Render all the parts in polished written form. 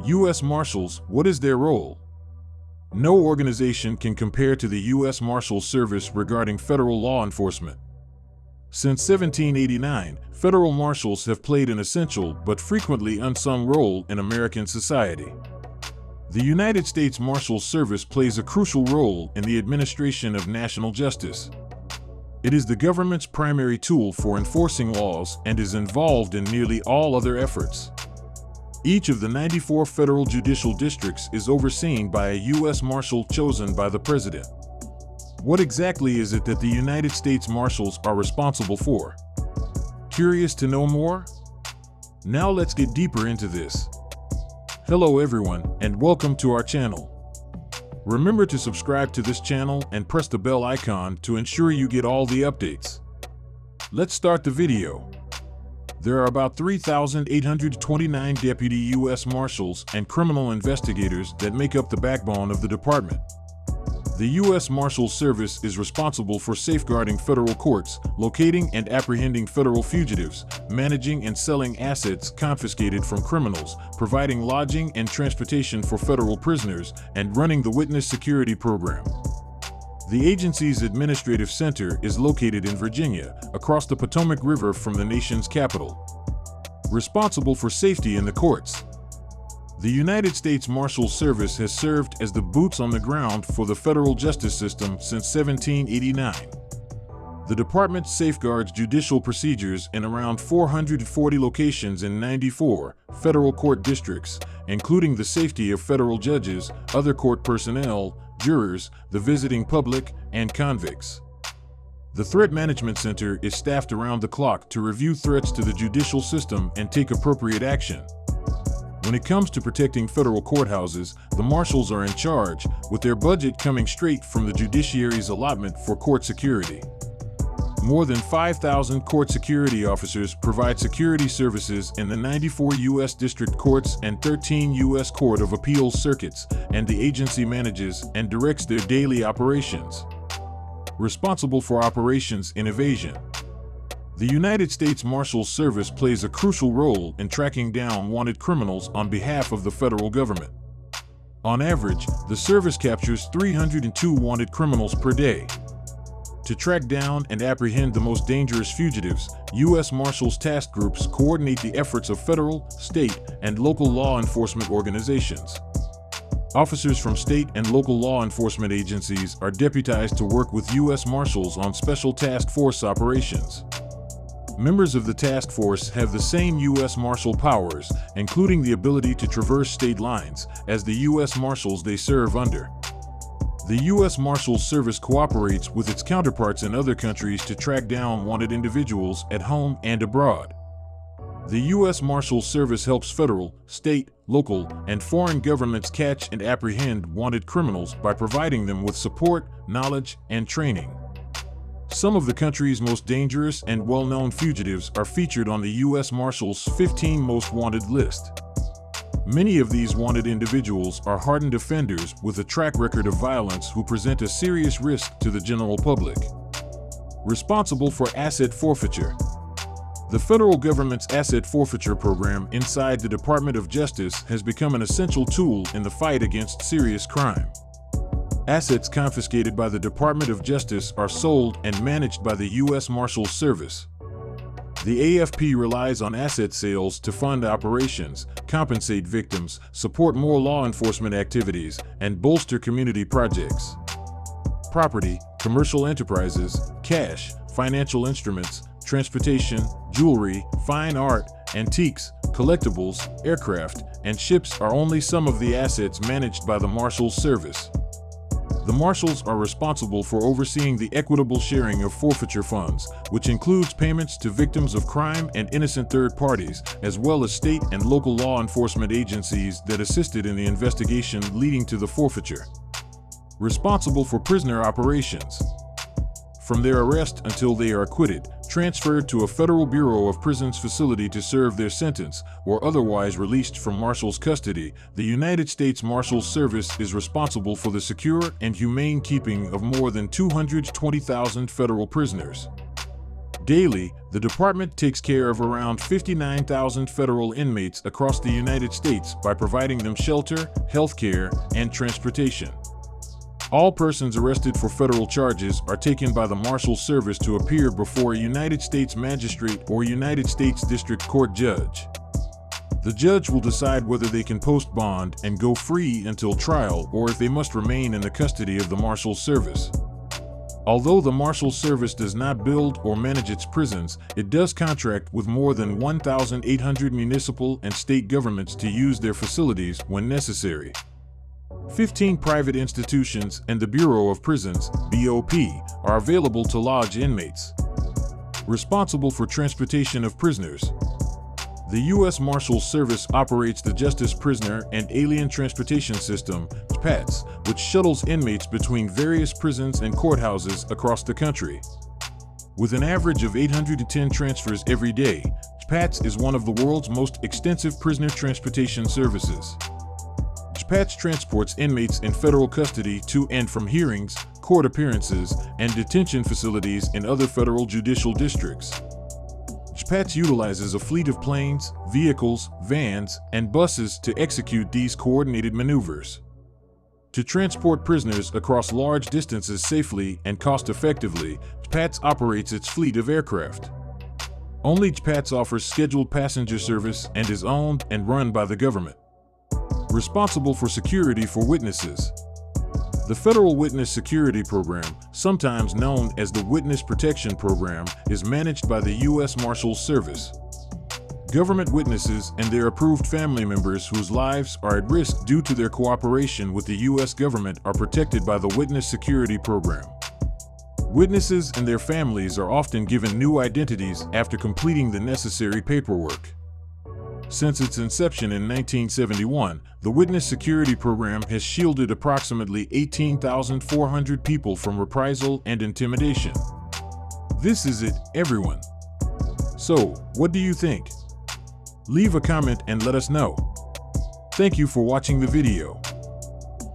U.S. Marshals, what is their role? No organization can compare to the U.S. Marshals Service regarding federal law enforcement. Since 1789, federal marshals have played an essential but frequently unsung role in American society. The United States Marshals Service plays a crucial role in the administration of national justice. It is the government's primary tool for enforcing laws and is involved in nearly all other efforts. Each of the 94 federal judicial districts is overseen by a U.S. Marshal chosen by the President. What exactly is it that the United States Marshals are responsible for? Curious to know more? Now let's get deeper into this. Hello everyone, and welcome to our channel. Remember to subscribe to this channel and press the bell icon to ensure you get all the updates. Let's start the video. There are about 3,829 deputy U.S. Marshals and criminal investigators that make up the backbone of the department. The U.S. Marshals Service is responsible for safeguarding federal courts, locating and apprehending federal fugitives, managing and selling assets confiscated from criminals, providing lodging and transportation for federal prisoners, and running the witness security program. The agency's administrative center is located in Virginia, across the Potomac River from the nation's capital. Responsible for safety in the courts. The United States Marshals Service has served as the boots on the ground for the federal justice system since 1789. The department safeguards judicial procedures in around 440 locations in 94 federal court districts, including the safety of federal judges, other court personnel, jurors, the visiting public, and convicts. The Threat Management Center is staffed around the clock to review threats to the judicial system and take appropriate action. When it comes to protecting federal courthouses, the Marshals are in charge, with their budget coming straight from the judiciary's allotment for court security. More than 5,000 court security officers provide security services in the 94 U.S. District Courts and 13 U.S. Court of Appeals circuits, and the agency manages and directs their daily operations. Responsible for operations in evasion. The United States Marshals Service plays a crucial role in tracking down wanted criminals on behalf of the federal government. On average, the service captures 302 wanted criminals per day. To track down and apprehend the most dangerous fugitives, U.S. Marshals task groups coordinate the efforts of federal, state, and local law enforcement organizations. Officers from state and local law enforcement agencies are deputized to work with U.S. Marshals on special task force operations. Members of the task force have the same U.S. Marshal powers, including the ability to traverse state lines, as the U.S. Marshals they serve under. The U.S. Marshals Service cooperates with its counterparts in other countries to track down wanted individuals at home and abroad. The U.S. Marshals Service helps federal, state, local, and foreign governments catch and apprehend wanted criminals by providing them with support, knowledge, and training. Some of the country's most dangerous and well-known fugitives are featured on the U.S. Marshals' 15 Most Wanted list. Many of these wanted individuals are hardened offenders with a track record of violence who present a serious risk to the general public. Responsible for asset forfeiture. The federal government's asset forfeiture program inside the Department of Justice has become an essential tool in the fight against serious crime. Assets confiscated by the Department of Justice are sold and managed by the U.S. Marshals Service. The AFP relies on asset sales to fund operations, compensate victims, support more law enforcement activities, and bolster community projects. Property, commercial enterprises, cash, financial instruments, transportation, jewelry, fine art, antiques, collectibles, aircraft, and ships are only some of the assets managed by the Marshals Service. The Marshals are responsible for overseeing the equitable sharing of forfeiture funds, which includes payments to victims of crime and innocent third parties, as well as state and local law enforcement agencies that assisted in the investigation leading to the forfeiture. Responsible for prisoner operations. From their arrest until they are acquitted, transferred to a Federal Bureau of Prisons facility to serve their sentence, or otherwise released from Marshals custody, the United States Marshals Service is responsible for the secure and humane keeping of more than 220,000 federal prisoners. Daily, the department takes care of around 59,000 federal inmates across the United States by providing them shelter, health care, and transportation. All persons arrested for federal charges are taken by the Marshals Service to appear before a United States magistrate or United States District Court judge. The judge will decide whether they can post bond and go free until trial or if they must remain in the custody of the Marshals Service. Although the Marshals Service does not build or manage its prisons, it does contract with more than 1,800 municipal and state governments to use their facilities when necessary. 15 private institutions and the Bureau of Prisons, BOP, are available to lodge inmates. Responsible for transportation of prisoners. The U.S. Marshals Service operates the Justice Prisoner and Alien Transportation System, JPATS, which shuttles inmates between various prisons and courthouses across the country. With an average of 810 transfers every day, JPATS is one of the world's most extensive prisoner transportation services. JPATS transports inmates in federal custody to and from hearings, court appearances, and detention facilities in other federal judicial districts. JPATS utilizes a fleet of planes, vehicles, vans, and buses to execute these coordinated maneuvers. To transport prisoners across large distances safely and cost-effectively, JPATS operates its fleet of aircraft. Only JPATS offers scheduled passenger service and is owned and run by the government. Responsible for security for witnesses. The Federal Witness Security Program, sometimes known as the Witness Protection Program, is managed by the U.S. Marshals Service. Government witnesses and their approved family members whose lives are at risk due to their cooperation with the U.S. government are protected by the Witness Security Program. Witnesses and their families are often given new identities after completing the necessary paperwork. Since its inception in 1971, the Witness Security Program has shielded approximately 18,400 people from reprisal and intimidation. This is it, everyone. So, what do you think? Leave a comment and let us know. Thank you for watching the video.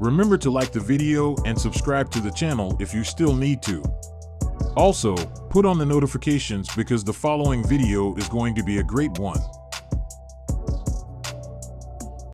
Remember to like the video and subscribe to the channel if you still need to. Also, put on the notifications because the following video is going to be a great one.